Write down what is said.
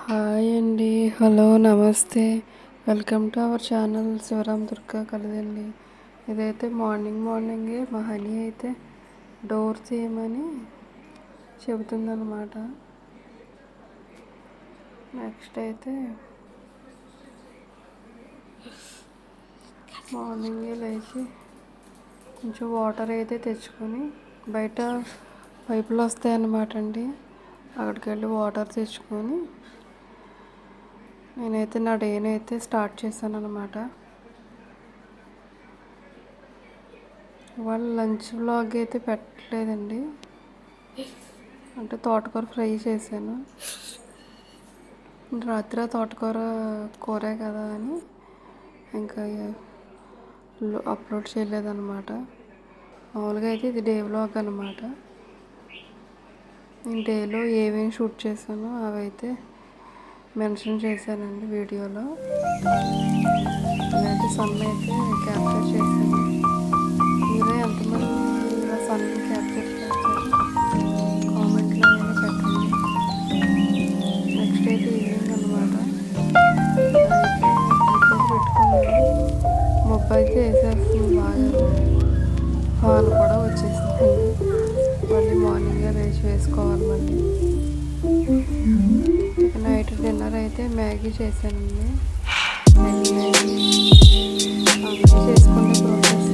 Hi అండి, hello, నమస్తే. Welcome to our channel Shivaram Durga కలదండి. ఇదైతే మార్నింగే మా హనీ అయితే డోర్ తీయమని చెబుతుందన్నమాట. నెక్స్ట్ అయితే మార్నింగే లేచి కొంచెం వాటర్ అయితే తెచ్చుకొని బయట పైపులు వస్తాయన్నమాట అండి. అక్కడికి వెళ్ళి వాటర్ తెచ్చుకొని నేనైతే నా డేని అయితే స్టార్ట్ చేశాను అనమాట. వాళ్ళు లంచ్ వ్లాగ్ అయితే పెట్టలేదండి, అంటే తోటకూర ఫ్రై చేశాను. రాత్రి తోటకూర కూరే కదా అని ఇంకా అప్లోడ్ చేయలేదన్నమాట. మామూలుగా అయితే ఇది డే వ్లాగ్ అనమాట. నేను డేలో ఏమేమి షూట్ చేశానో అవైతే మెన్షన్ చేశానండి వీడియోలో. నేనైతే సన్ అయితే క్యాప్చర్ చేశాను. మీరే ఎంతమంది ఇలా సన్ క్యాప్చర్ చేశారు కామెంట్లో అయినా పెట్టండి. నెక్స్ట్ అయితే ఈవినింగ్ అనమాట. పెట్టుకున్నాను, మబ్బు అయితే వేసేస్తుంది బాగా, ఫాన్ కూడా వచ్చేసిందండి. మళ్ళీ మార్నింగే లేచి వేసుకోవాలి. మళ్ళీ నైట్ డిన్నర్ అయితే మ్యాగీ చేశానండి. మ్యాగీ చేసుకునే ప్రాసెస్